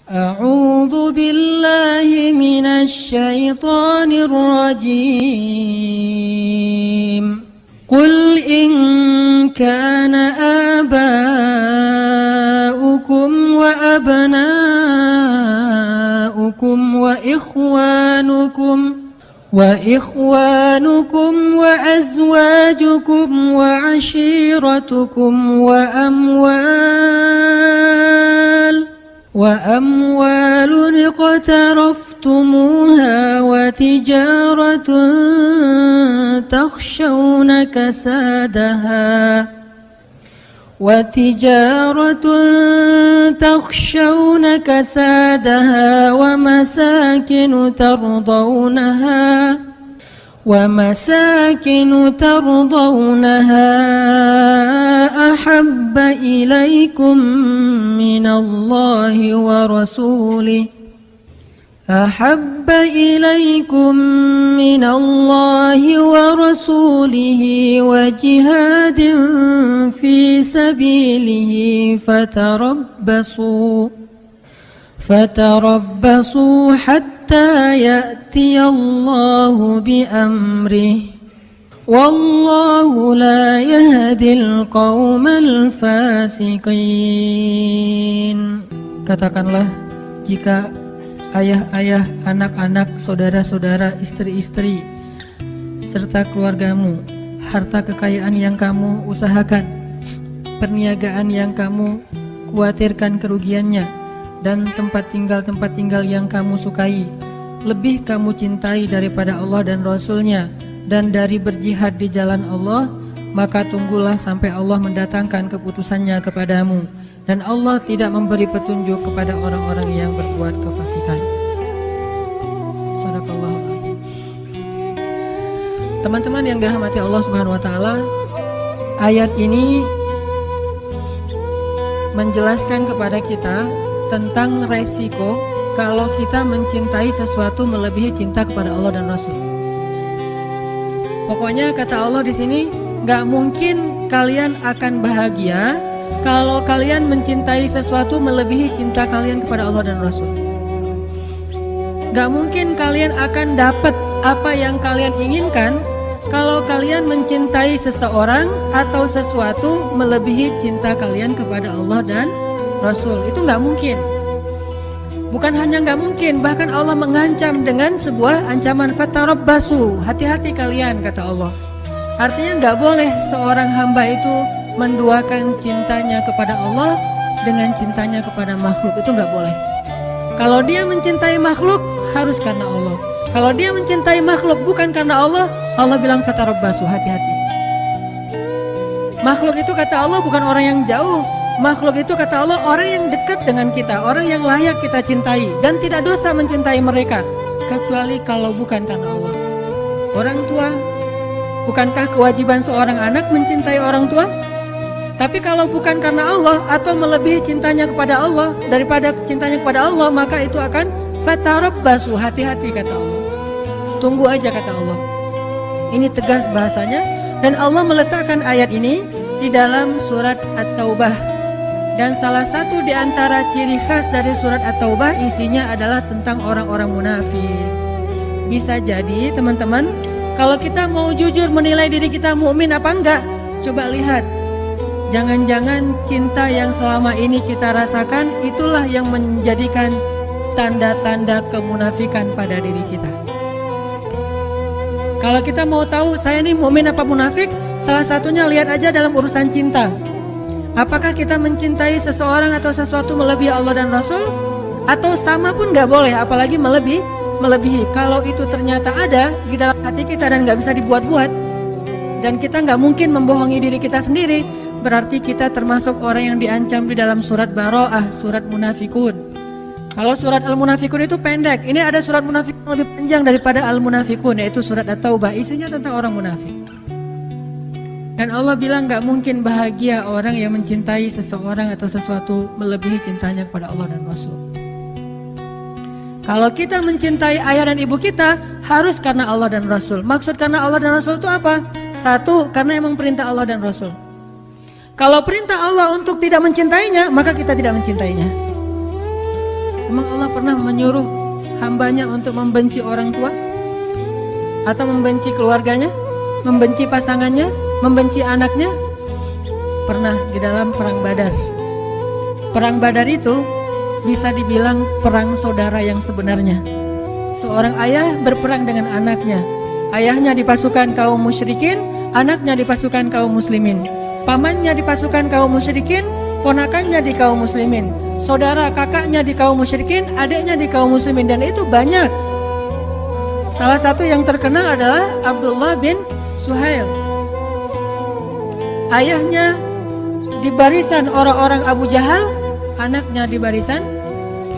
أعوذ بالله من الشيطان الرجيم قل إن كان آباؤكم وأبناؤكم وإخوانكم وأزواجكم وعشيرتكم وأموال اقترفتموها وتجارة تخشون كسادها ومساكن ترضونها أحب إليكم من الله ورسوله وجهاد في سبيله فتربصوا حتى يأتي الله بأمره والله لا يهدي القوم الفاسقين. Katakanlah, jika ayah-ayah, anak-anak, saudara-saudara, istri-istri, serta keluargamu, harta kekayaan yang kamu usahakan, perniagaan yang kamu khawatirkan kerugiannya, dan tempat tinggal yang kamu sukai, lebih kamu cintai daripada Allah dan Rasul-Nya, dan dari berjihad di jalan Allah, maka tunggulah sampai Allah mendatangkan keputusannya kepadamu, dan Allah tidak memberi petunjuk kepada orang-orang yang berbuat kefasikan. Shadaqallahul adzim. Teman-teman yang dirahmati Allah Subhanahu wa taala, ayat ini menjelaskan kepada kita tentang resiko kalau kita mencintai sesuatu melebihi cinta kepada Allah dan Rasul. Pokoknya kata Allah di sini, nggak mungkin kalian akan bahagia kalau kalian mencintai sesuatu melebihi cinta kalian kepada Allah dan Rasul. Gak mungkin kalian akan dapat apa yang kalian inginkan kalau kalian mencintai seseorang atau sesuatu melebihi cinta kalian kepada Allah dan Rasul. Itu gak mungkin. Bukan hanya gak mungkin, bahkan Allah mengancam dengan sebuah ancaman, fatarabbasu, hati-hati kalian, kata Allah. Artinya gak boleh seorang hamba itu menduakan cintanya kepada Allah dengan cintanya kepada makhluk. Itu gak boleh. Kalau dia mencintai makhluk, harus karena Allah. Kalau dia mencintai makhluk bukan karena Allah, Allah bilang fatarabbasu, hati-hati. Makhluk itu kata Allah bukan orang yang jauh. Makhluk itu kata Allah orang yang dekat dengan kita, orang yang layak kita cintai, dan tidak dosa mencintai mereka, kecuali kalau bukan karena Allah. Orang tua, bukankah kewajiban seorang anak mencintai orang tua? Tapi kalau bukan karena Allah atau melebihi cintanya kepada Allah daripada cintanya kepada Allah, maka itu akan fatarabbasu, hati-hati kata Allah. Tunggu aja kata Allah. Ini tegas bahasanya, dan Allah meletakkan ayat ini di dalam surat At-Taubah. Dan salah satu di antara ciri khas dari surat At-Taubah isinya adalah tentang orang-orang munafik. Bisa jadi teman-teman, kalau kita mau jujur menilai diri kita mukmin apa enggak, coba lihat. Jangan-jangan cinta yang selama ini kita rasakan itulah yang menjadikan tanda-tanda kemunafikan pada diri kita. Kalau kita mau tahu saya ini mukmin apa munafik, salah satunya lihat aja dalam urusan cinta. Apakah kita mencintai seseorang atau sesuatu melebihi Allah dan Rasul? Atau sama pun gak boleh, apalagi melebihi. Kalau itu ternyata ada di dalam hati kita dan gak bisa dibuat-buat, dan kita gak mungkin membohongi diri kita sendiri, berarti kita termasuk orang yang diancam di dalam surat Baro'ah, surat Munafikun. Kalau surat Al-Munafikun itu pendek, ini ada surat Munafikun lebih panjang daripada Al-Munafikun, yaitu surat At-Taubah, isinya tentang orang munafik. Dan Allah bilang gak mungkin bahagia orang yang mencintai seseorang atau sesuatu melebihi cintanya kepada Allah dan Rasul. Kalau kita mencintai ayah dan ibu kita, harus karena Allah dan Rasul. Maksud karena Allah dan Rasul itu apa? Satu, karena emang perintah Allah dan Rasul. Kalau perintah Allah untuk tidak mencintainya, maka kita tidak mencintainya. Emang Allah pernah menyuruh hambanya untuk membenci orang tua? Atau membenci keluarganya? Membenci pasangannya? Membenci anaknya? Pernah di dalam perang Badar. Perang Badar itu bisa dibilang perang saudara yang sebenarnya. Seorang ayah berperang dengan anaknya. Ayahnya di pasukan kaum musyrikin, anaknya di pasukan kaum muslimin. Pamannya di pasukan kaum musyrikin, ponakannya di kaum muslimin. Saudara kakaknya di kaum musyrikin, adiknya di kaum muslimin, dan itu banyak. Salah satu yang terkenal adalah Abdullah bin Suhail. Ayahnya di barisan orang-orang Abu Jahal, anaknya di barisan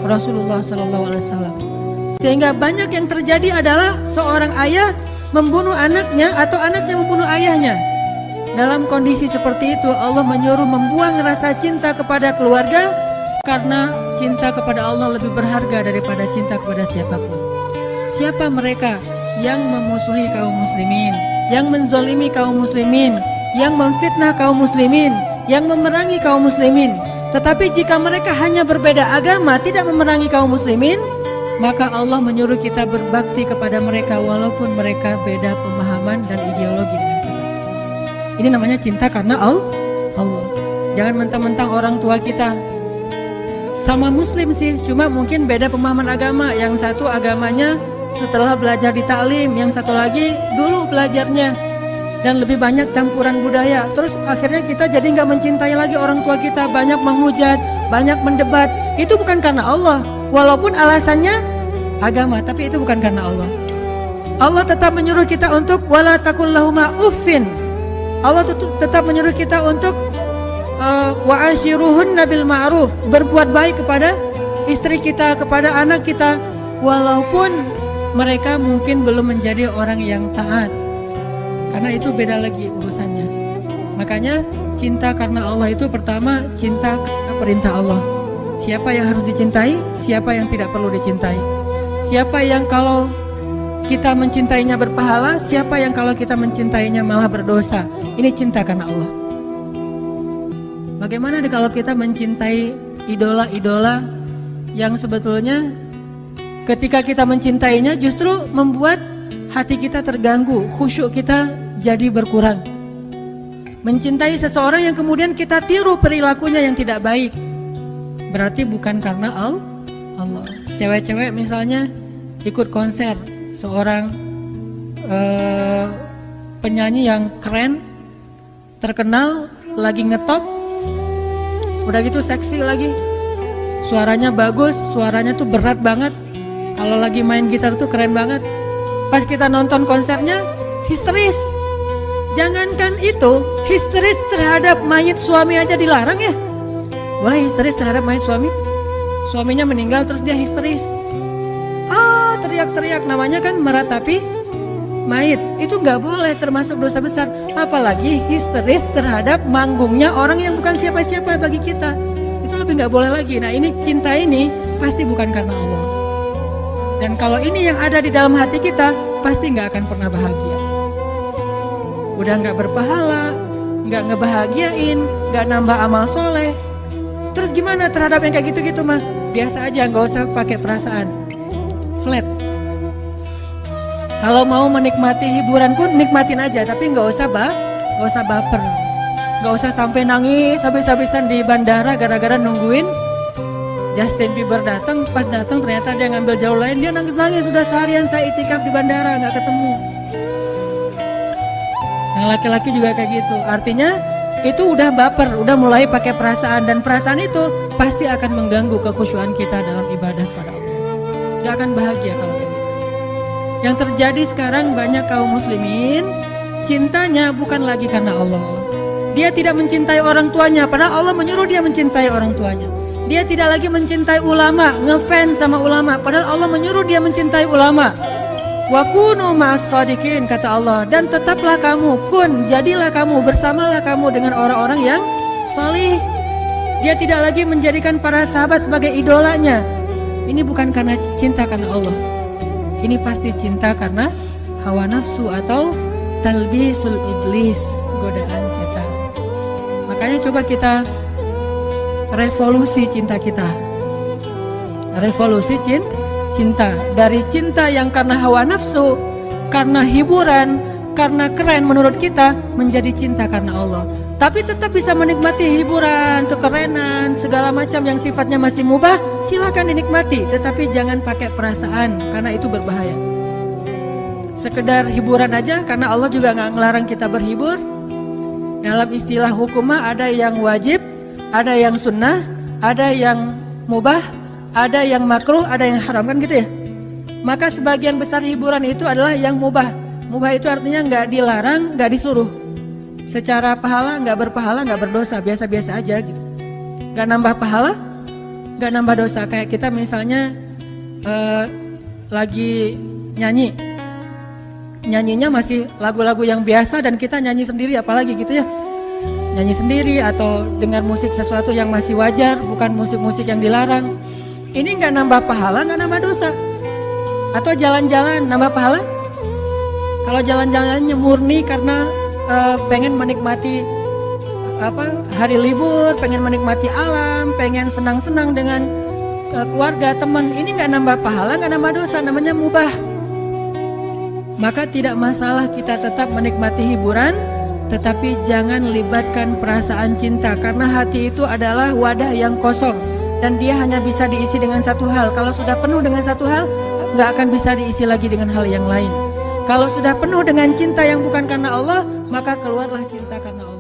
Rasulullah SAW. Sehingga banyak yang terjadi adalah seorang ayah membunuh anaknya atau anaknya membunuh ayahnya. Dalam kondisi seperti itu Allah menyuruh membuang rasa cinta kepada keluarga, karena cinta kepada Allah lebih berharga daripada cinta kepada siapapun. Siapa mereka yang memusuhi kaum muslimin, yang menzolimi kaum muslimin, yang memfitnah kaum muslimin, yang memerangi kaum muslimin? Tetapi jika mereka hanya berbeda agama, tidak memerangi kaum muslimin, maka Allah menyuruh kita berbakti kepada mereka walaupun mereka beda pemahaman dan ideologi dengan kita. Ini namanya cinta karena Allah. Jangan mentang-mentang orang tua kita sama muslim sih, cuma mungkin beda pemahaman agama. Yang satu agamanya setelah belajar di taklim, yang satu lagi dulu belajarnya dan lebih banyak campuran budaya. Terus akhirnya kita jadi nggak mencintai lagi orang tua kita, banyak menghujat, banyak mendebat. Itu bukan karena Allah, walaupun alasannya agama, tapi itu bukan karena Allah. Allah tetap menyuruh kita untuk wala taqul lahuma uffin. Allah tetap menyuruh kita untuk wa ashiruhunna bil ma'ruf, berbuat baik kepada istri kita, kepada anak kita, walaupun mereka mungkin belum menjadi orang yang taat. Karena itu beda lagi urusannya. Makanya cinta karena Allah itu pertama cinta karena perintah Allah. Siapa yang harus dicintai, siapa yang tidak perlu dicintai. Siapa yang kalau kita mencintainya berpahala, siapa yang kalau kita mencintainya malah berdosa. Ini cinta karena Allah. Bagaimana kalau kita mencintai idola-idola yang sebetulnya ketika kita mencintainya justru membuat hati kita terganggu, khusyuk kita jadi berkurang. Mencintai seseorang yang kemudian kita tiru perilakunya yang tidak baik, berarti bukan karena Allah. Cewek-cewek misalnya ikut konser seorang penyanyi yang keren, terkenal, lagi ngetop, udah gitu seksi lagi, suaranya bagus, suaranya tuh berat banget, kalau lagi main gitar tuh keren banget. Pas kita nonton konsernya histeris. Jangankan itu, histeris terhadap mayit suami aja dilarang ya. Boleh histeris terhadap mayit suami? Suaminya meninggal terus dia histeris, teriak-teriak, namanya kan meratapi mayit. Itu nggak boleh, termasuk dosa besar. Apalagi histeris terhadap manggungnya orang yang bukan siapa-siapa bagi kita. Itu lebih nggak boleh lagi. Nah ini cinta ini pasti bukan karena Allah. Dan kalau ini yang ada di dalam hati kita, pasti nggak akan pernah bahagia. Udah nggak berpahala, nggak ngebahagiain, nggak nambah amal soleh. Terus gimana terhadap yang kayak gitu-gitu mah? Biasa aja, nggak usah pakai perasaan. Flat. Kalau mau menikmati hiburan pun nikmatin aja, tapi nggak usah baper, nggak usah sampai nangis habis-habisan di bandara gara-gara nungguin Justin Bieber datang. Pas datang ternyata dia ngambil jauh lain, dia nangis-nangis. Sudah seharian saya itikaf di bandara nggak ketemu. Yang laki-laki juga kayak gitu. Artinya itu udah baper, udah mulai pakai perasaan, dan perasaan itu pasti akan mengganggu kekhusyuan kita dalam ibadah pada Allah. Gak akan bahagia kalau kayak gitu. Yang terjadi sekarang banyak kaum muslimin cintanya bukan lagi karena Allah. Dia tidak mencintai orang tuanya, padahal Allah menyuruh dia mencintai orang tuanya. Dia tidak lagi mencintai ulama, ngefans sama ulama, padahal Allah menyuruh dia mencintai ulama. Wa kunu ma'as shadiqin, kata Allah, dan tetaplah kamu, jadilah kamu, bersamalah kamu dengan orang-orang yang salih. Dia tidak lagi menjadikan para sahabat sebagai idolanya. Ini bukan karena cinta karena Allah. Ini pasti cinta karena hawa nafsu atau talbisul iblis, godaan setan. Makanya coba kita revolusi cinta kita. revolusi cinta. Dari cinta yang karena hawa nafsu, karena hiburan, karena keren menurut kita, menjadi cinta karena Allah. Tapi tetap bisa menikmati hiburan, kekerenan, segala macam yang sifatnya masih mubah, silakan dinikmati. Tetapi jangan pakai perasaan, karena itu berbahaya. Sekedar hiburan aja, karena Allah juga nggak ngelarang kita berhibur. Dalam istilah hukumah ada yang wajib, ada yang sunnah, ada yang mubah, ada yang makruh, ada yang haram, kan gitu ya. Maka sebagian besar hiburan itu adalah yang mubah. Mubah itu artinya nggak dilarang, nggak disuruh. Secara pahala nggak berpahala, nggak berdosa, biasa-biasa aja gitu. Nggak nambah pahala, nggak nambah dosa. Kayak kita misalnya lagi nyanyi, nyanyinya masih lagu-lagu yang biasa dan kita nyanyi sendiri, apalagi gitu ya. Nyanyi sendiri atau dengar musik sesuatu yang masih wajar, bukan musik-musik yang dilarang. Ini nggak nambah pahala, nggak nambah dosa. Atau jalan-jalan nambah pahala? Kalau jalan-jalannya murni karena pengen menikmati hari libur, pengen menikmati alam, pengen senang-senang dengan keluarga, teman, ini nggak nambah pahala, nggak nambah dosa, namanya mubah. Maka tidak masalah kita tetap menikmati hiburan, tetapi jangan libatkan perasaan cinta, karena hati itu adalah wadah yang kosong dan dia hanya bisa diisi dengan satu hal. Kalau sudah penuh dengan satu hal, nggak akan bisa diisi lagi dengan hal yang lain. Kalau sudah penuh dengan cinta yang bukan karena Allah, maka keluarlah cinta karena Allah.